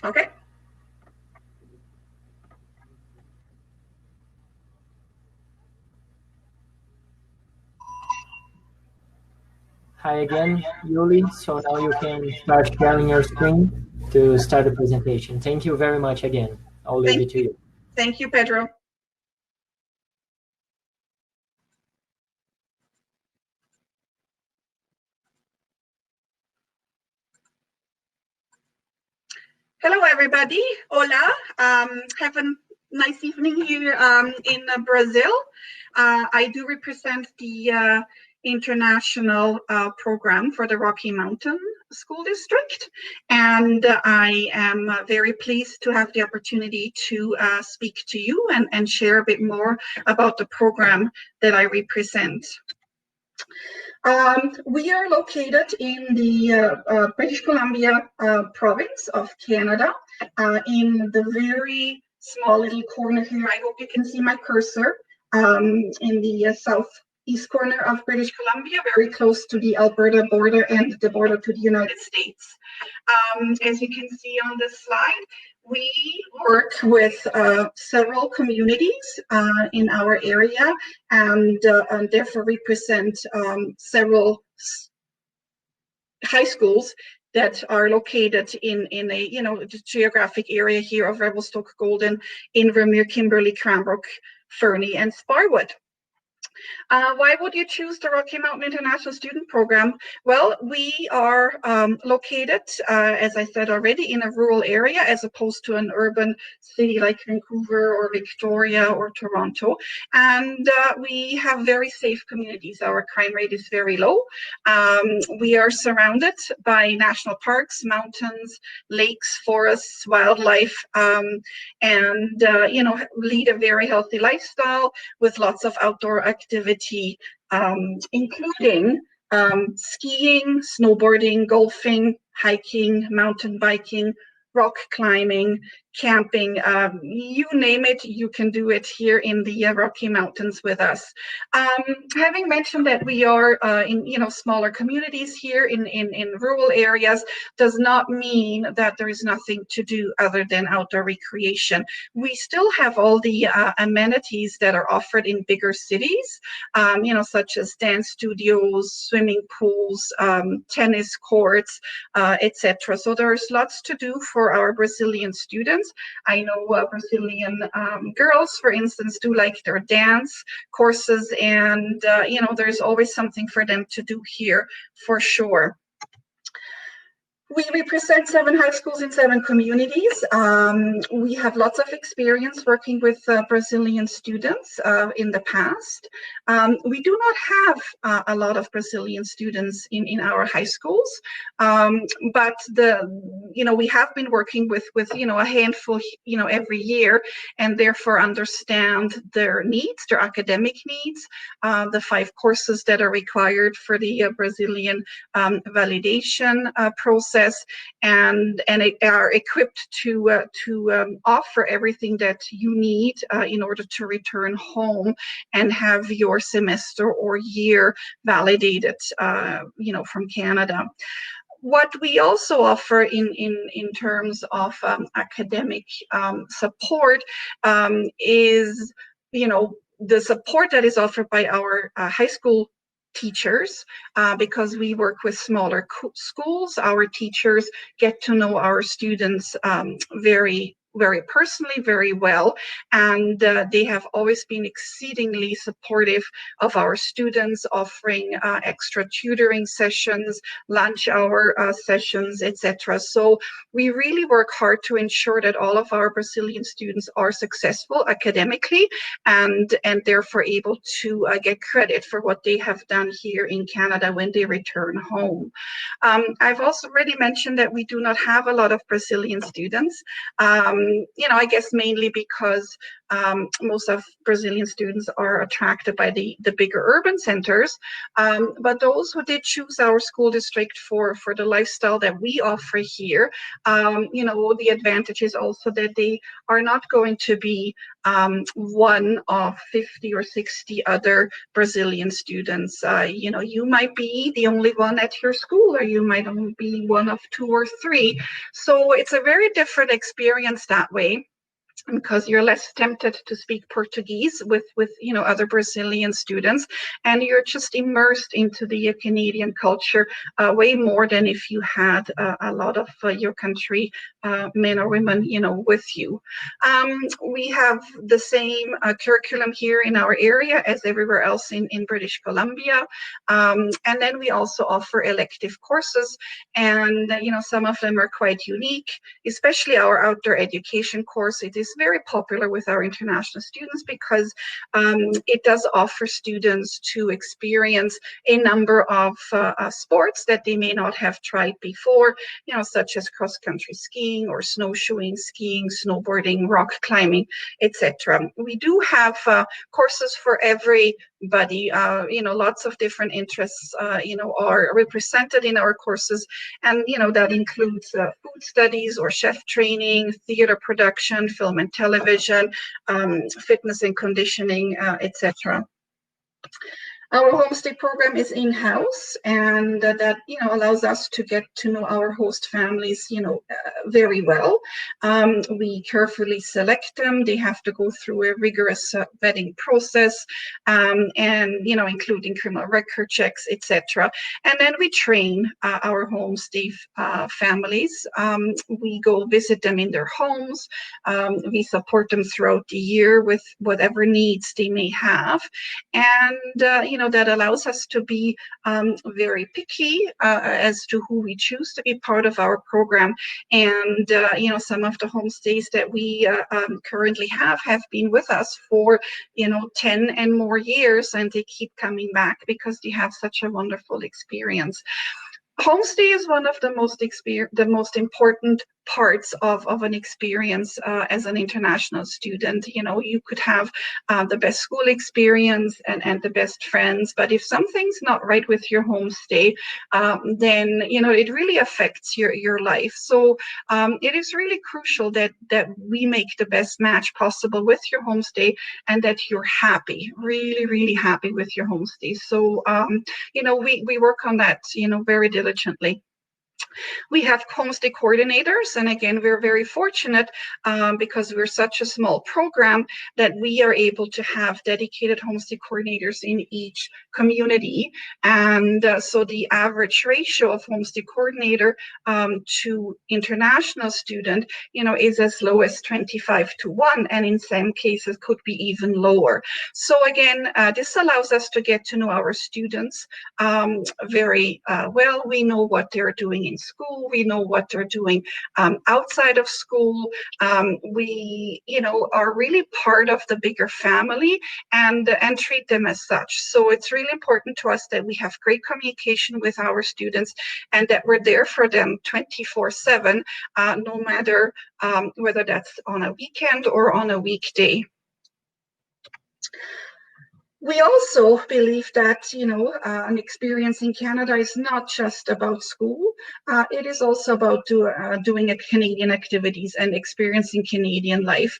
Okay. Hi again, Yuli. So now you can start sharing your screen to start the presentation. Thank you very much again. I'll leave it to you. Thank you, Pedro. Hello, everybody. Hola. Have a nice evening here in Brazil. I do represent the international program for the Rocky Mountain School District, and I am very pleased to have the opportunity to speak to you and share a bit more about the program that I represent. We are located in the British Columbia province of Canada, in the very small little corner here. I hope you can see my cursor, in the southeast corner of British Columbia, very close to the Alberta border and the border to the United States. As you can see on this slide, we work with several communities in our area, and therefore represent several high schools that are located in a geographic area here of Revelstoke, Golden, Invermere, Kimberley, Cranbrook, Fernie, and Sparwood. Why would you choose the Rocky Mountain International Student Program? Well, we are located, as I said already, in a rural area as opposed to an urban city like Vancouver or Victoria or Toronto. And we have very safe communities. Our crime rate is very low. We are surrounded by national parks, mountains, lakes, forests, wildlife, and lead a very healthy lifestyle with lots of outdoor activity, including skiing, snowboarding, golfing, hiking, mountain biking, rock climbing, camping, you name it, you can do it here in the Rocky Mountains with us. Having mentioned that we are in smaller communities here in rural areas does not mean that there is nothing to do other than outdoor recreation. We still have all the amenities that are offered in bigger cities, such as dance studios, swimming pools, tennis courts, etc. So there's lots to do for our Brazilian students. I know Brazilian girls, for instance, do like their dance courses, and there's always something for them to do here for sure. We represent 7 high schools in 7 communities. We have lots of experience working with Brazilian students in the past. We do not have a lot of Brazilian students in our high schools, but we have been working with a handful every year, and therefore understand their needs, their academic needs, the 5 courses that are required for the Brazilian validation process, and are equipped to offer everything that you need in order to return home and have your semester or year validated, from Canada. What we also offer in terms of academic support is, the support that is offered by our high school teachers, because we work with smaller schools. Our teachers get to know our students very personally, very well, and they have always been exceedingly supportive of our students, offering extra tutoring sessions, lunch hour sessions, etc. So we really work hard to ensure that all of our Brazilian students are successful academically, and therefore able to get credit for what they have done here in Canada when they return home. I've also already mentioned that we do not have a lot of Brazilian students. I guess mainly because most of Brazilian students are attracted by the bigger urban centers. But those who did choose our school district for the lifestyle that we offer here, the advantage is also that they are not going to be one of 50 or 60 other Brazilian students. You might be the only one at your school, or you might only be one of 2 or 3. So it's a very different experience that way, because you're less tempted to speak Portuguese with other Brazilian students, and you're just immersed into the Canadian culture way more than if you had a lot of your country men or women with you. We have the same curriculum here in our area as everywhere else in British Columbia, and then we also offer elective courses, and some of them are quite unique, especially our outdoor education course. It is very popular with our international students because it does offer students to experience a number of sports that they may not have tried before, such as cross-country skiing or snowshoeing, skiing, snowboarding, rock climbing, etc. We do have courses for everybody. Lots of different interests, are represented in our courses, and that includes food studies or chef training, theater production, film and television, fitness and conditioning, etc. Our homestay program is in-house, and that allows us to get to know our host families very well. We carefully select them. They have to go through a rigorous vetting process, and including criminal record checks, etc. And then we train our homestay families. We go visit them in their homes. We support them throughout the year with whatever needs they may have, and that allows us to be very picky as to who we choose to be part of our program. And some of the homestays that we currently have been with us for 10 and more years, and they keep coming back because they have such a wonderful experience. Homestay is one of the most important parts of an experience as an international student. You could have the best school experience and the best friends, but if something's not right with your homestay, then it really affects your life. So it is really crucial that we make the best match possible with your homestay, and that you're happy, really, really happy with your homestay. So we work on that very diligently. We have homestay coordinators, and again, we're very fortunate because we're such a small program that we are able to have dedicated homestay coordinators in each community. And so the average ratio of homestay coordinator to international student, is as low as 25-1, and in some cases could be even lower. So again, this allows us to get to know our students very well. We know what they're doing in school. We know what they're doing outside of school. We, are really part of the bigger family, and treat them as such. So it's really important to us that we have great communication with our students, and that we're there for them 24/7, no matter whether that's on a weekend or on a weekday. We also believe that, an experience in Canada is not just about school. It is also about doing Canadian activities and experiencing Canadian life.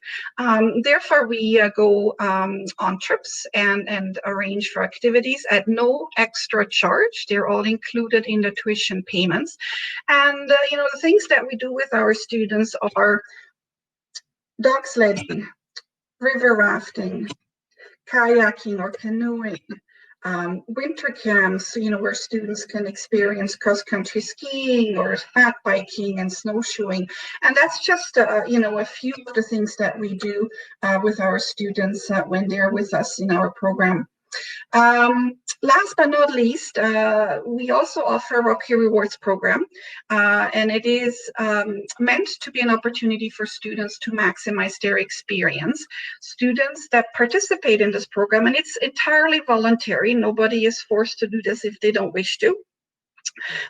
Therefore, we go on trips and arrange for activities at no extra charge. They're all included in the tuition payments. And, the things that we do with our students are dog sledding, river rafting, kayaking or canoeing, winter camps, where students can experience cross-country skiing or fat biking and snowshoeing. And that's just, a few of the things that we do with our students when they're with us in our program. Last but not least, we also offer a Rocky Rewards program, and it is meant to be an opportunity for students to maximize their experience. Students that participate in this program, and it's entirely voluntary, nobody is forced to do this if they don't wish to.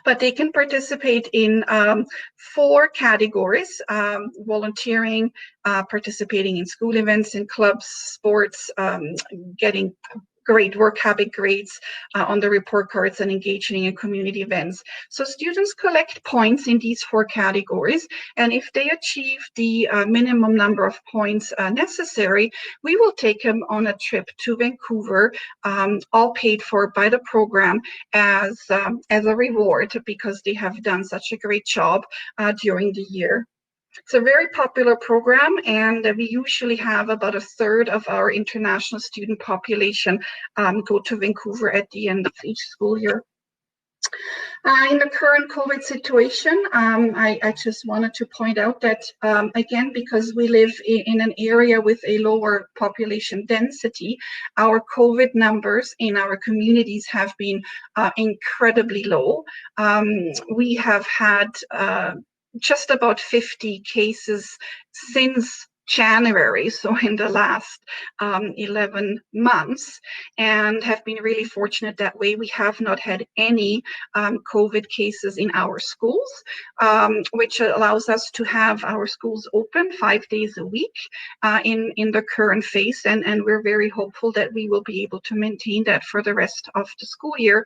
But they can participate in 4 categories: volunteering, participating in school events and clubs, sports, getting great work habit grades on the report cards, and engaging in community events. So students collect points in these 4 categories, and if they achieve the minimum number of points necessary, we will take them on a trip to Vancouver, all paid for by the program as a reward, because they have done such a great job during the year. It's a very popular program, and we usually have about a third of our international student population go to Vancouver at the end of each school year. In the current COVID situation, I just wanted to point out that, again, because we live in an area with a lower population density, our COVID numbers in our communities have been incredibly low. We have had just about 50 cases since January, so in the last 11 months, and have been really fortunate that way. We have not had any COVID cases in our schools, which allows us to have our schools open 5 days a week in the current phase, and we're very hopeful that we will be able to maintain that for the rest of the school year.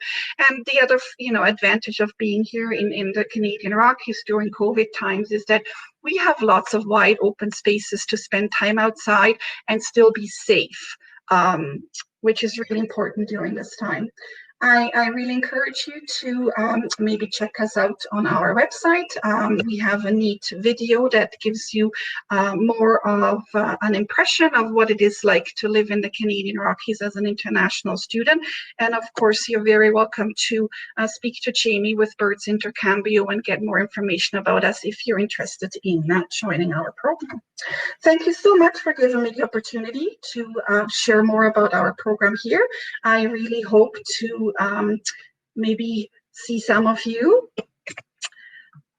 And the other, advantage of being here in the Canadian Rockies during COVID times is that we have lots of wide open spaces to spend time outside and still be safe, which is really important during this time. I really encourage you to maybe check us out on our website. We have a neat video that gives you more of an impression of what it is like to live in the Canadian Rockies as an international student. And of course, you're very welcome to speak to Jamie with Birds Intercambio and get more information about us if you're interested in joining our program. Thank you so much for giving me the opportunity to share more about our program here. I really hope to maybe see some of you.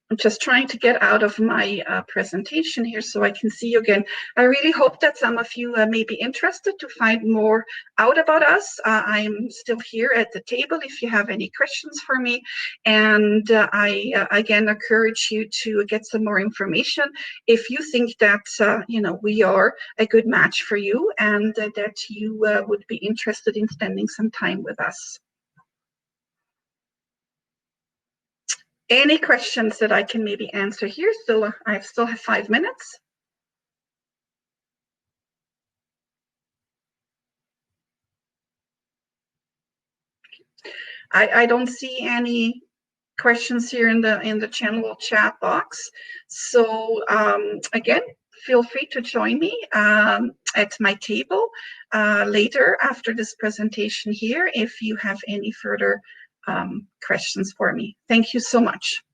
I'm just trying to get out of my presentation here so I can see you again. I really hope that some of you may be interested to find more out about us. I'm still here at the table if you have any questions for me. And I, again, encourage you to get some more information if you think that, we are a good match for you, and that you would be interested in spending some time with us. Any questions that I can maybe answer here? So I still have 5 minutes. I don't see any questions here in the channel chat box. So again, feel free to join me at my table later after this presentation here if you have any further questions for me. Thank you so much.